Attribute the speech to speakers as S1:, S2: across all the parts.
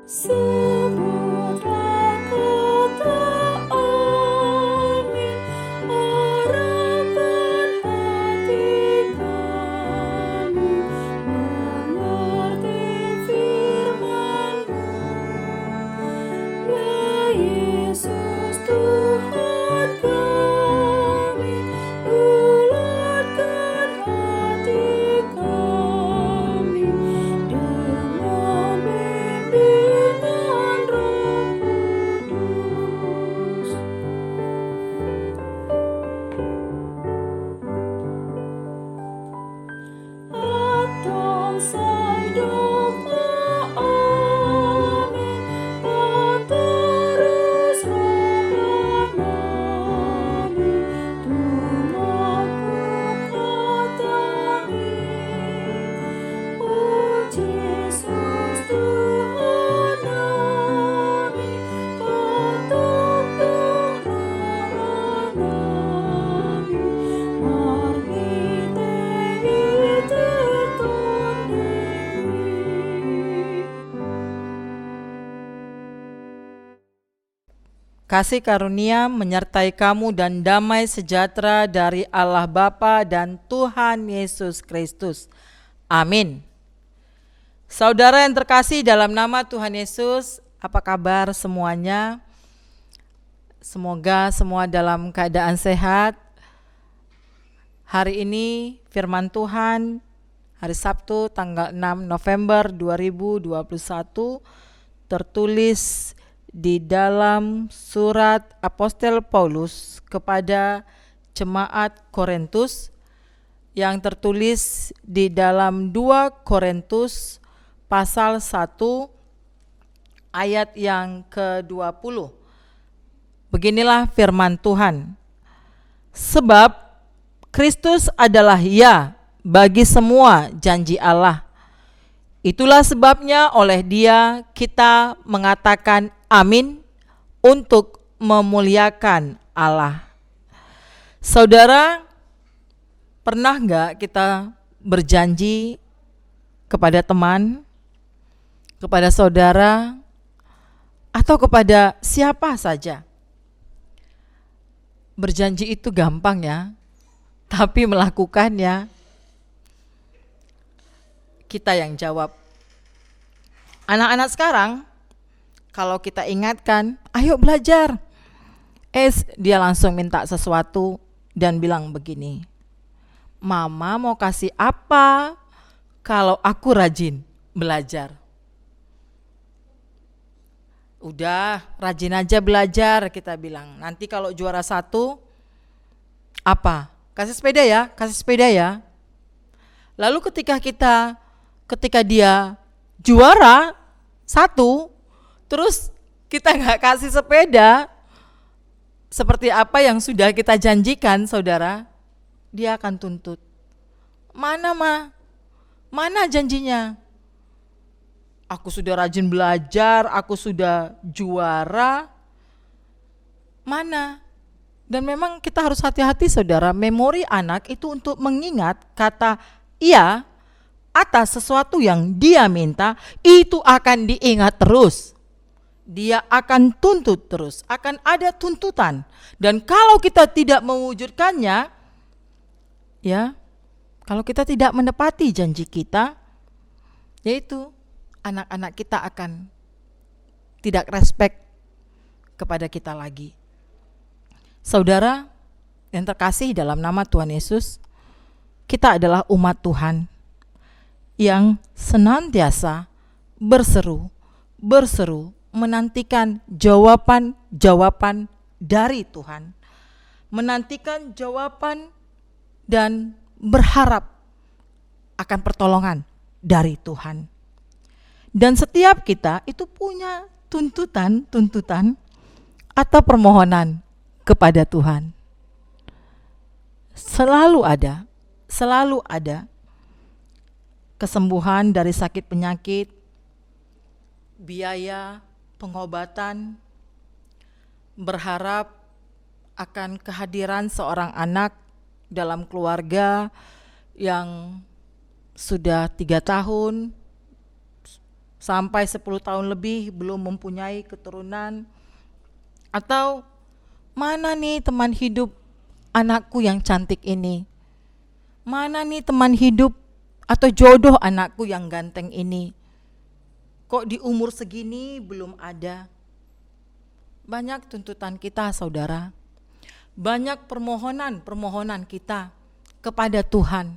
S1: Sebutlah kata amin, arahkan hati kami mengerti firman-Mu. Ya Yesus Tuhan kami, bulatkan hati kami dengan bimbingan Roh Kudus. Atong sai doa amin, paterus rohanami, tumaku katami. Oh Yesus Tuhan nami, patok dong rohanami, margi tehi terton dewi.
S2: Kasih karunia menyertai kamu dan damai sejahtera dari Allah Bapa dan Tuhan Yesus Kristus. Amin. Saudara yang terkasih dalam nama Tuhan Yesus, apa kabar semuanya? Semoga semua dalam keadaan sehat. Hari ini firman Tuhan, hari Sabtu tanggal 6 November 2021, tertulis di dalam surat Apostel Paulus kepada jemaat Korintus yang tertulis di dalam 2 Korintus pasal 1 ayat yang ke-20. Beginilah firman Tuhan. Sebab Kristus adalah ya bagi semua janji Allah. Itulah sebabnya oleh Dia kita mengatakan amin untuk memuliakan Allah. Saudara, pernah enggak kita berjanji kepada teman, kepada saudara, atau kepada siapa saja? Berjanji itu gampang ya, tapi melakukannya kita yang jawab. Anak-anak sekarang, kalau kita ingatkan, ayo belajar, dia langsung minta sesuatu dan bilang begini, Mama mau kasih apa kalau aku rajin belajar? Udah, rajin aja belajar, kita bilang. Nanti kalau juara 1, apa? Kasih sepeda ya, kasih sepeda ya. Lalu ketika dia juara 1, terus kita nggak kasih sepeda, seperti apa yang sudah kita janjikan, saudara, dia akan tuntut. Mana Mana janjinya? Aku sudah rajin belajar, aku sudah juara. Mana? Dan memang kita harus hati-hati saudara, memori anak itu untuk mengingat kata iya atas sesuatu yang dia minta, itu akan diingat terus. Dia akan tuntut terus, akan ada tuntutan. Dan kalau kita tidak mewujudkannya, ya, kalau kita tidak menepati janji kita, yaitu anak-anak kita akan tidak respect kepada kita lagi. Saudara yang terkasih dalam nama Tuhan Yesus, kita adalah umat Tuhan yang senantiasa berseru menantikan jawaban dari Tuhan, menantikan jawaban dan berharap akan pertolongan dari Tuhan. Dan setiap kita itu punya tuntutan atau permohonan kepada Tuhan. Selalu ada kesembuhan dari sakit penyakit, biaya pengobatan, berharap akan kehadiran seorang anak dalam keluarga yang sudah 3 tahun sampai 10 tahun lebih belum mempunyai keturunan, atau mana nih teman hidup anakku yang cantik ini, mana nih teman hidup atau jodoh anakku yang ganteng ini, kok di umur segini belum ada. Banyak tuntutan kita saudara, banyak permohonan kita kepada Tuhan.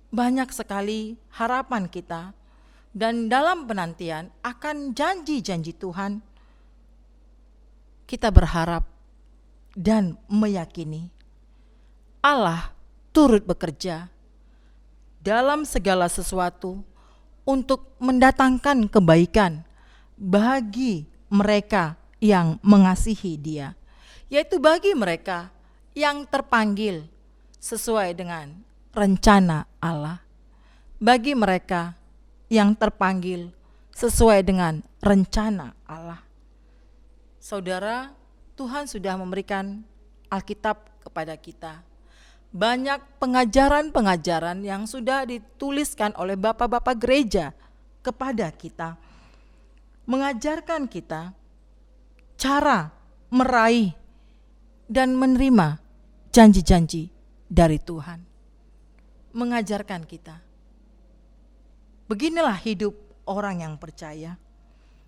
S2: Banyak sekali harapan kita, dan dalam penantian akan janji-janji Tuhan, kita berharap dan meyakini Allah turut bekerja dalam segala sesuatu untuk mendatangkan kebaikan bagi mereka yang mengasihi Dia, yaitu bagi mereka yang terpanggil sesuai dengan rencana Allah, bagi mereka yang terpanggil sesuai dengan rencana Allah. Saudara, Tuhan sudah memberikan Alkitab kepada kita. Banyak pengajaran-pengajaran yang sudah dituliskan oleh bapak-bapak gereja kepada kita, mengajarkan kita cara meraih dan menerima janji-janji dari Tuhan. Mengajarkan kita, beginilah hidup orang yang percaya,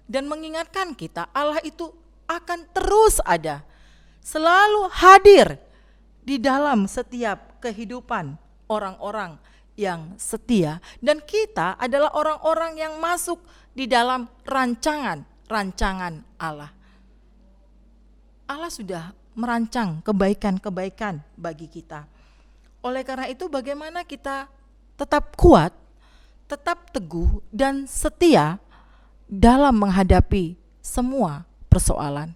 S2: dan mengingatkan kita Allah itu akan terus ada, selalu hadir di dalam setiap kehidupan orang-orang yang setia, dan kita adalah orang-orang yang masuk di dalam rancangan Allah. Allah sudah merancang kebaikan-kebaikan bagi kita. Oleh karena itu, bagaimana kita tetap kuat, tetap teguh dan setia dalam menghadapi semua persoalan.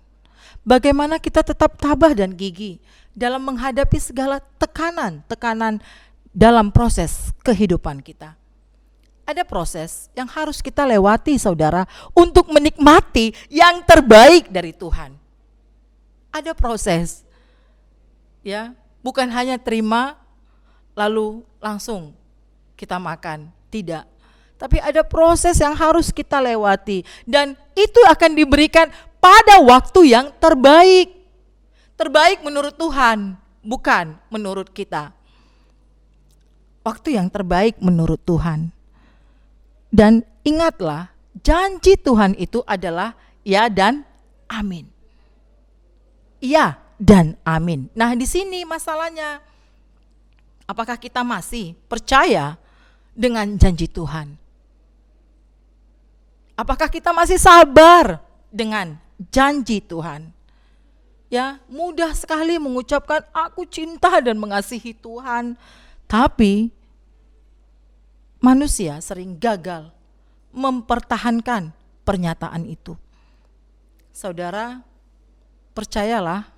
S2: Bagaimana kita tetap tabah dan gigih dalam menghadapi segala tekanan dalam proses kehidupan kita. Ada proses yang harus kita lewati saudara, untuk menikmati yang terbaik dari Tuhan. Ada proses, ya, bukan hanya terima lalu langsung kita makan, tidak. Tapi ada proses yang harus kita lewati, dan itu akan diberikan pada waktu yang terbaik. Terbaik menurut Tuhan, bukan menurut kita. Waktu yang terbaik menurut Tuhan. Dan ingatlah, janji Tuhan itu adalah ya dan amin. Ya dan amin. Nah, di sini masalahnya, apakah kita masih percaya dengan janji Tuhan? Apakah kita masih sabar dengan janji Tuhan? Ya, mudah sekali mengucapkan aku cinta dan mengasihi Tuhan, tapi manusia sering gagal mempertahankan pernyataan itu. Saudara, percayalah,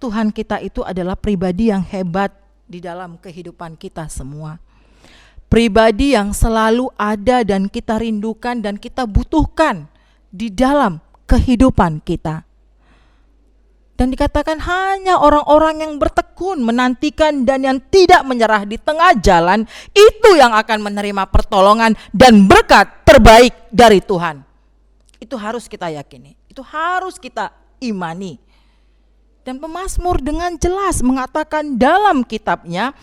S2: Tuhan kita itu adalah pribadi yang hebat di dalam kehidupan kita semua. Pribadi yang selalu ada dan kita rindukan dan kita butuhkan di dalam kehidupan kita. Dan dikatakan hanya orang-orang yang bertekun, menantikan dan yang tidak menyerah di tengah jalan, itu yang akan menerima pertolongan dan berkat terbaik dari Tuhan. Itu harus kita yakini, itu harus kita imani. Dan pemazmur dengan jelas mengatakan dalam kitabnya,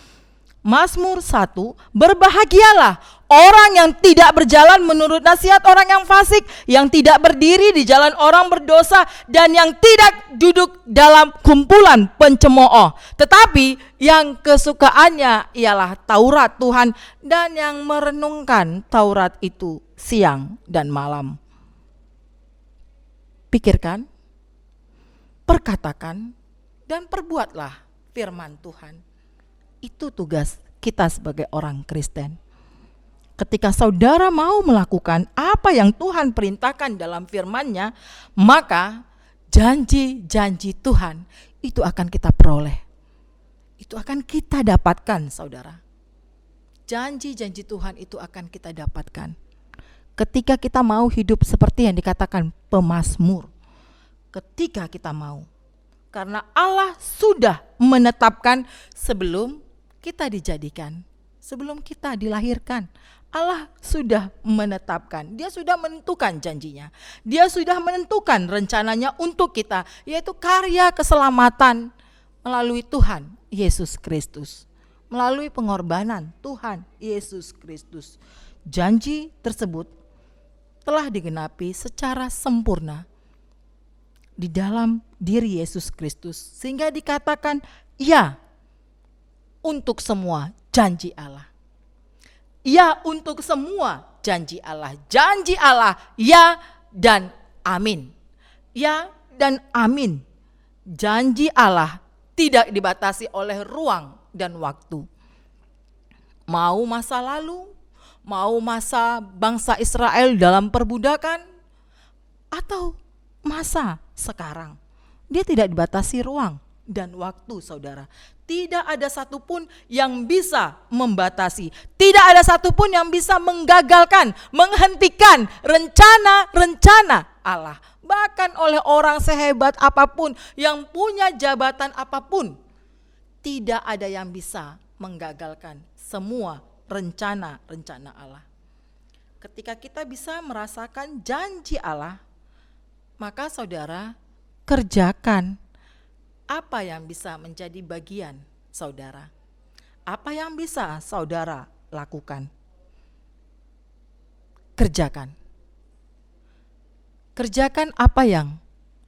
S2: Mazmur 1, berbahagialah orang yang tidak berjalan menurut nasihat orang yang fasik, yang tidak berdiri di jalan orang berdosa, dan yang tidak duduk dalam kumpulan pencemooh, tetapi yang kesukaannya ialah Taurat Tuhan, dan yang merenungkan Taurat itu siang dan malam. Pikirkan, perkatakan, dan perbuatlah firman Tuhan. Itu tugas kita sebagai orang Kristen. Ketika saudara mau melakukan apa yang Tuhan perintahkan dalam firman-Nya, maka janji-janji Tuhan itu akan kita peroleh. Itu akan kita dapatkan, saudara. Janji-janji Tuhan itu akan kita dapatkan ketika kita mau hidup seperti yang dikatakan pemazmur. Ketika kita mau, karena Allah sudah menetapkan sebelum kita dijadikan. Sebelum kita dilahirkan, Allah sudah menetapkan, Dia sudah menentukan janjinya. Dia sudah menentukan rencananya untuk kita, yaitu karya keselamatan melalui Tuhan Yesus Kristus. Melalui pengorbanan Tuhan Yesus Kristus. Janji tersebut telah digenapi secara sempurna di dalam diri Yesus Kristus, sehingga dikatakan ya untuk semua janji Allah. Ya untuk semua janji Allah. Janji Allah ya dan amin. Ya dan amin. Janji Allah tidak dibatasi oleh ruang dan waktu. Mau masa lalu, mau masa bangsa Israel dalam perbudakan, atau masa sekarang. Dia tidak dibatasi ruang dan waktu, saudara. Tidak ada satupun yang bisa membatasi. Tidak ada satupun yang bisa menggagalkan, menghentikan rencana-rencana Allah. Bahkan oleh orang sehebat apapun, yang punya jabatan apapun, tidak ada yang bisa menggagalkan semua rencana-rencana Allah. Ketika kita bisa merasakan janji Allah, maka saudara kerjakan apa yang bisa menjadi bagian saudara. Apa yang bisa saudara lakukan? Kerjakan. Kerjakan apa yang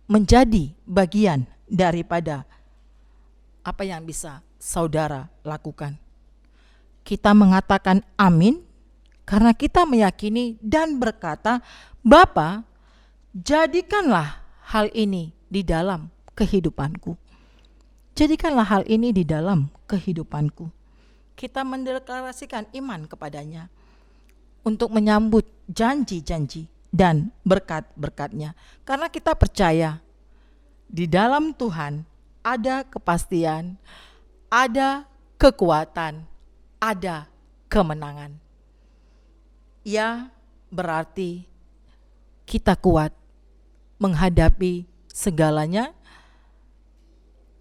S2: menjadi bagian daripada apa yang bisa saudara lakukan. Kita mengatakan amin karena kita meyakini dan berkata, Bapa, jadikanlah hal ini di dalam kehidupanku. Jadikanlah hal ini di dalam kehidupanku. Kita mendeklarasikan iman kepadanya untuk menyambut janji-janji dan berkat-berkatnya. Karena kita percaya di dalam Tuhan ada kepastian, ada kekuatan, ada kemenangan. Ya, berarti kita kuat menghadapi segalanya.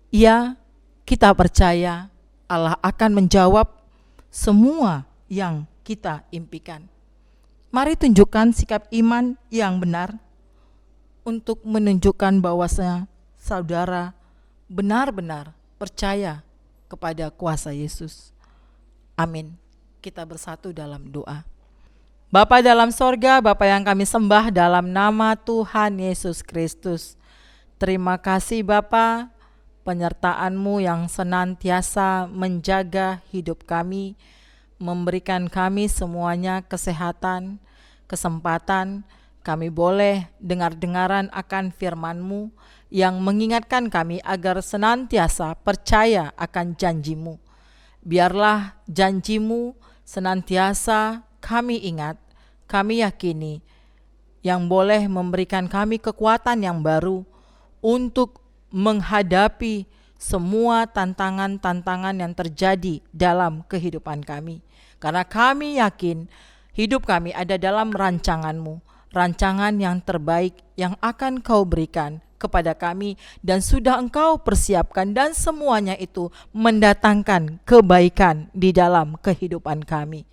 S2: Ya, kita percaya Allah akan menjawab semua yang kita impikan. Mari tunjukkan sikap iman yang benar untuk menunjukkan bahwasanya saudara benar-benar percaya kepada kuasa Yesus. Amin. Kita bersatu dalam doa. Bapa dalam sorga, Bapa yang kami sembah dalam nama Tuhan Yesus Kristus. Terima kasih Bapa, penyertaan-Mu yang senantiasa menjaga hidup kami, memberikan kami semuanya kesehatan, kesempatan, kami boleh dengar-dengaran akan firman-Mu yang mengingatkan kami agar senantiasa percaya akan janji-Mu. Biarlah janji-Mu senantiasa kami ingat, kami yakini, yang boleh memberikan kami kekuatan yang baru untuk menghadapi semua tantangan-tantangan yang terjadi dalam kehidupan kami. Karena kami yakin hidup kami ada dalam rancangan-Mu, rancangan yang terbaik yang akan Kau berikan kepada kami dan sudah Engkau persiapkan, dan semuanya itu mendatangkan kebaikan di dalam kehidupan kami.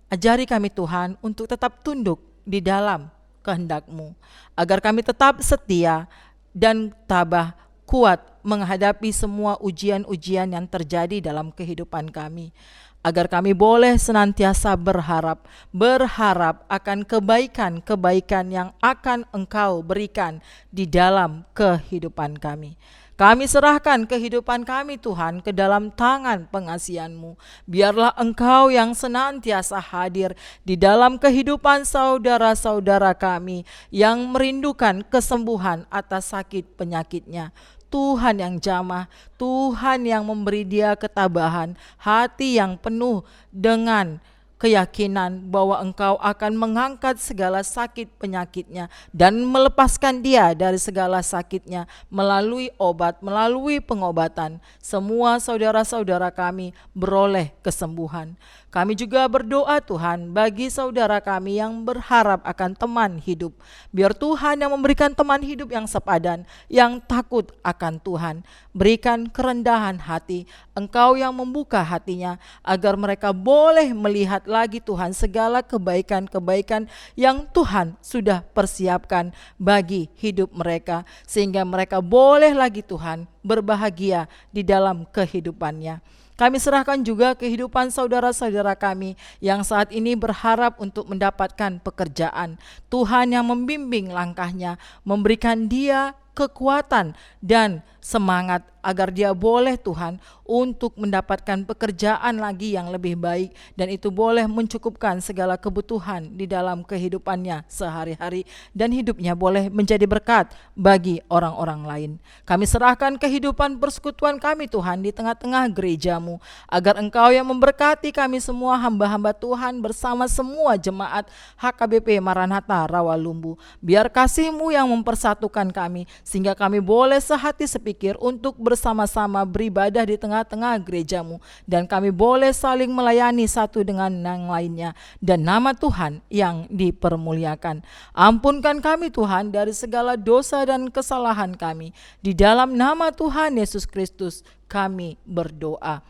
S2: Ajari kami Tuhan untuk tetap tunduk di dalam kehendak-Mu, agar kami tetap setia dan tabah kuat menghadapi semua ujian-ujian yang terjadi dalam kehidupan kami, agar kami boleh senantiasa berharap akan kebaikan-kebaikan yang akan Engkau berikan di dalam kehidupan kami. Kami serahkan kehidupan kami Tuhan ke dalam tangan pengasihan-Mu. Biarlah Engkau yang senantiasa hadir di dalam kehidupan saudara-saudara kami yang merindukan kesembuhan atas sakit penyakitnya. Tuhan yang jamah, Tuhan yang memberi dia ketabahan, hati yang penuh dengan keyakinan bahwa Engkau akan mengangkat segala sakit penyakitnya dan melepaskan dia dari segala sakitnya melalui obat, melalui pengobatan. Semua saudara-saudara kami beroleh kesembuhan. Kami juga berdoa Tuhan bagi saudara kami yang berharap akan teman hidup. Biar Tuhan yang memberikan teman hidup yang sepadan, yang takut akan Tuhan. Berikan kerendahan hati, Engkau yang membuka hatinya agar mereka boleh melihat lagi Tuhan segala kebaikan-kebaikan yang Tuhan sudah persiapkan bagi hidup mereka. Sehingga mereka boleh lagi Tuhan berbahagia di dalam kehidupannya. Kami serahkan juga kehidupan saudara-saudara kami yang saat ini berharap untuk mendapatkan pekerjaan. Tuhan yang membimbing langkahnya, memberikan dia kekuatan dan semangat agar dia boleh Tuhan untuk mendapatkan pekerjaan lagi yang lebih baik, dan itu boleh mencukupkan segala kebutuhan di dalam kehidupannya sehari-hari, dan hidupnya boleh menjadi berkat bagi orang-orang lain. Kami serahkan kehidupan persekutuan kami Tuhan di tengah-tengah gerejamu, agar Engkau yang memberkati kami semua hamba-hamba Tuhan bersama semua jemaat HKBP Maranatha Rawalumbu. Biar kasih-Mu yang mempersatukan kami, sehingga kami boleh sehati sepikir untuk bersama-sama beribadah di tengah-tengah gerejamu, dan kami boleh saling melayani satu dengan yang lainnya, dan nama Tuhan yang dipermuliakan. Ampunkan kami Tuhan dari segala dosa dan kesalahan kami. Di dalam nama Tuhan Yesus Kristus kami berdoa.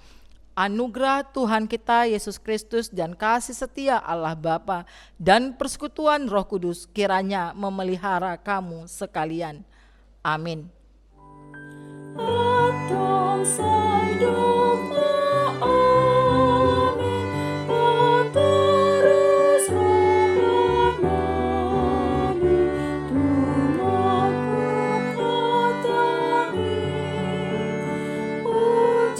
S2: Anugerah Tuhan kita Yesus Kristus dan kasih setia Allah Bapa dan persekutuan Roh Kudus kiranya memelihara kamu sekalian. Amin.
S1: Atau saya doa, amin, terus rohani, tumaku katahi,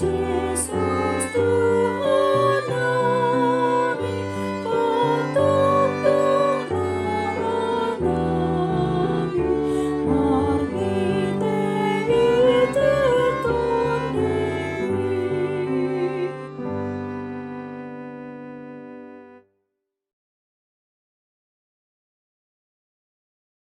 S1: Yesus Tuhan kami, patut doa.